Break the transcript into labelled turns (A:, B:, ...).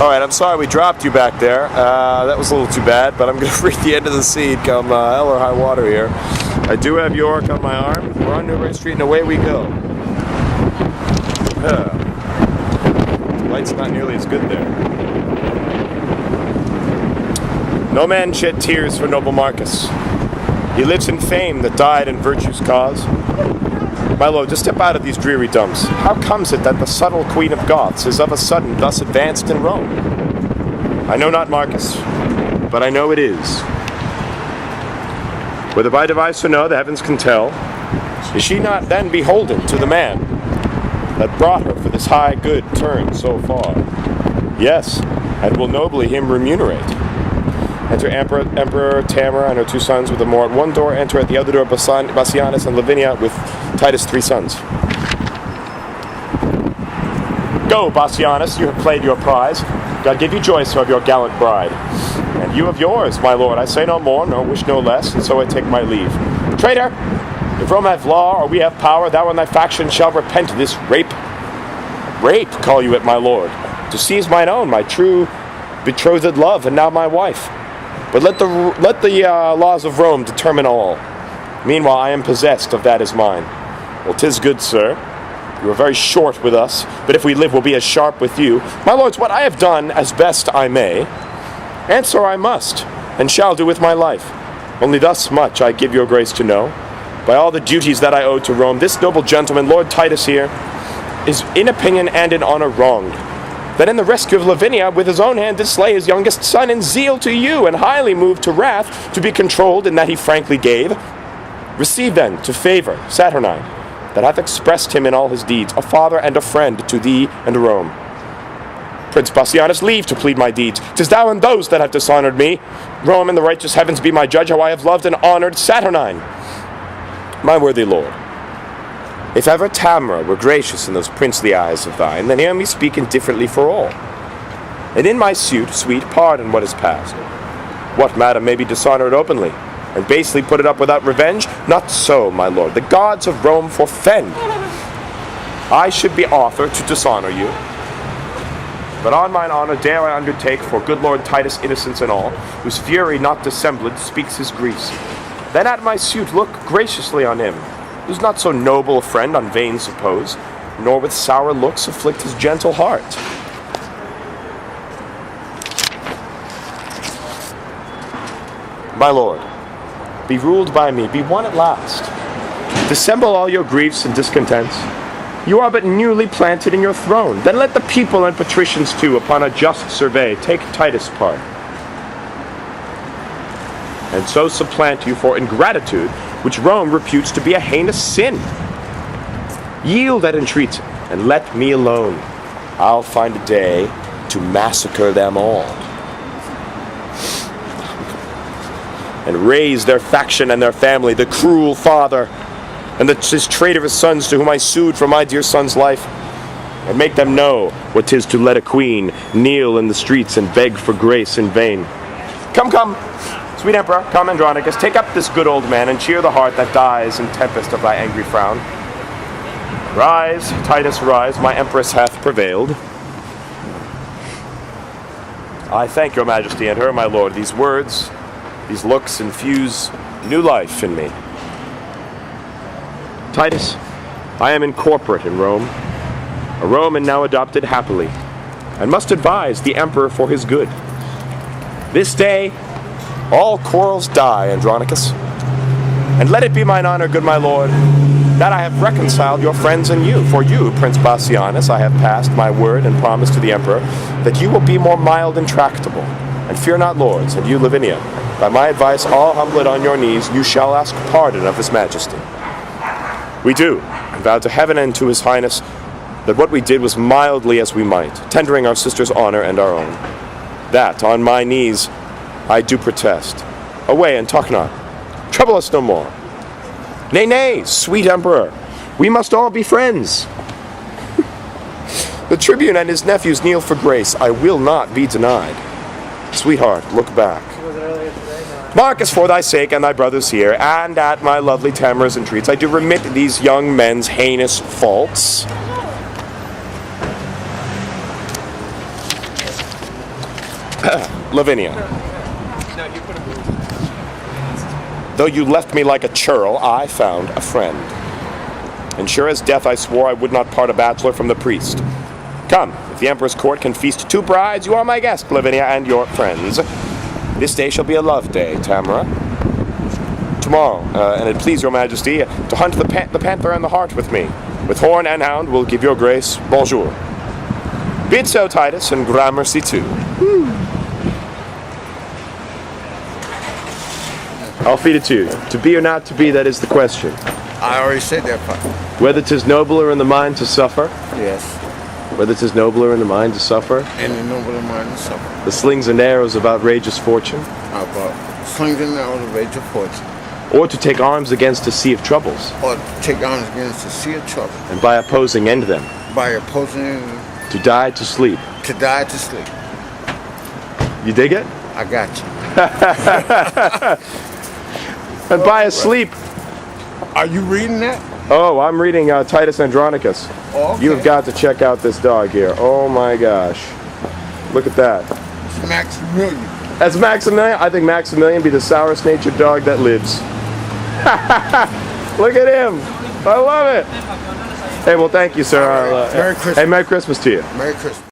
A: Alright, I'm sorry we dropped you back there. That was a little too bad, but I'm going to read the end of the scene come hell or high water here. I do have York on my arm. We're on Newbury Street and away we go. The light's not nearly as good there. No man shed tears for noble Marcus. He lives in fame that died in virtue's cause. My lord, to step out of these dreary dumps, how comes it that the subtle queen of Goths is of a sudden thus advanced in Rome? I know not, Marcus, but I know it is. Whether by device or no, the heavens can tell. Is she not then beholden to the man that brought her for this high good turn so far? Yes, and will nobly him remunerate. Enter Emperor Tamara and her 2 sons with the more at one door. Enter at the other door Bassianus and Lavinia with Titus' 3 sons. Go, Bassianus, you have played your prize. God give you joy, so of your gallant bride. And you of yours, my lord. I say no more, no wish no less, and so I take my leave. Traitor, if Rome have law or we have power, thou and thy faction shall repent this rape. Rape, call you it, my lord, to seize mine own, my true betrothed love, and now my wife. But let the laws of Rome determine all. Meanwhile, I am possessed of that is mine. Well, 'tis good, sir. You are very short with us, but if we live, we'll be as sharp with you. My lords, what I have done, as best I may, answer I must, and shall do with my life. Only thus much I give your grace to know. By all the duties that I owe to Rome, this noble gentleman, Lord Titus here, is in opinion and in honor wronged. That in the rescue of Lavinia, with his own hand did slay his youngest son in zeal to you, and highly moved to wrath, to be controlled in that he frankly gave. Receive then to favor Saturnine, that hath expressed him in all his deeds, a father and a friend to thee and Rome. Prince Bassianus, leave to plead my deeds. 'Tis thou and those that have dishonored me. Rome and the righteous heavens be my judge, how I have loved and honored Saturnine. My worthy lord, if ever Tamara were gracious in those princely eyes of thine, then hear me speak indifferently for all. And in my suit, sweet, pardon what is past. What, madam, may be dishonored openly, and basely put it up without revenge? Not so, my lord. The gods of Rome forfend. I should be author to dishonor you. But on mine honor dare I undertake, for good Lord Titus' innocence and all, whose fury not dissembled speaks his griefs. Then at my suit look graciously on him, who's not so noble a friend on vain suppose, nor with sour looks afflict his gentle heart. My lord, be ruled by me, be one at last. Dissemble all your griefs and discontents. You are but newly planted in your throne. Then let the people and patricians too, upon a just survey, take Titus' part. And so supplant you for ingratitude, which Rome reputes to be a heinous sin. Yield at entreaty, and let me alone. I'll find a day to massacre them all. And raise their faction and their family, the cruel father, and his traitorous sons to whom I sued for my dear son's life, and make them know what 'tis to let a queen kneel in the streets and beg for grace in vain. Come, come, sweet emperor, come, Andronicus, take up this good old man, and cheer the heart that dies in tempest of thy angry frown. Rise, Titus, rise, my empress hath prevailed. I thank your majesty and her, my lord. These words, these looks infuse new life in me. Titus, I am incorporate in Rome, a Roman now adopted happily, and must advise the emperor for his good. This day, all quarrels die, Andronicus, and let it be mine honor, good my lord, that I have reconciled your friends and you. For you, Prince Bassianus, I have passed my word and promise to the emperor that you will be more mild and tractable, and fear not lords, and you, Lavinia, by my advice, all humble on your knees, you shall ask pardon of his majesty. We do, and vow to heaven and to his highness that what we did was mildly as we might, tendering our sister's honor and our own. That, on my knees, I do protest. Away, and talk not. Trouble us no more. Nay, nay, sweet emperor, we must all be friends. The tribune and his nephews kneel for grace. I will not be denied. Sweetheart, look back. Marcus, for thy sake and thy brothers here, and at my lovely Tamara's entreats, I do remit these young men's heinous faults. Lavinia. Though you left me like a churl, I found a friend. And sure as death I swore I would not part a bachelor from the priest. Come, if the Emperor's court can feast 2 brides, you are my guest, Lavinia, and your friends. This day shall be a love day, Tamara. Tomorrow, and it please your majesty, to hunt the panther and the hart with me. With horn and hound will give your grace bonjour. Be it so, Titus, and gramercy too. I'll feed it to you. To be or not to be, that is the question.
B: I already said that part.
A: Whether 'tis nobler in the mind to suffer.
B: Yes.
A: Whether 'tis nobler in the mind to suffer.
B: And the nobler mind to suffer.
A: The slings and arrows of outrageous fortune.
B: About slings and arrows of outrageous fortune.
A: Or to take arms against a sea of troubles.
B: Or to take arms against a sea of trouble.
A: And by opposing end them.
B: By opposing.
A: To die to sleep.
B: To die to sleep.
A: You dig it?
B: I got you.
A: And by asleep.
B: Are you reading that?
A: Oh, I'm reading Titus Andronicus.
B: Oh, okay.
A: You have got to check out this dog here. Oh my gosh. Look at that.
B: It's Maximillian.
A: That's Maximillian? I think Maximillian be the sourest natured dog that lives. Look at him. I love it. Hey, well, thank you, sir.
B: Merry Christmas.
A: Hey, Merry Christmas to you.
B: Merry Christmas.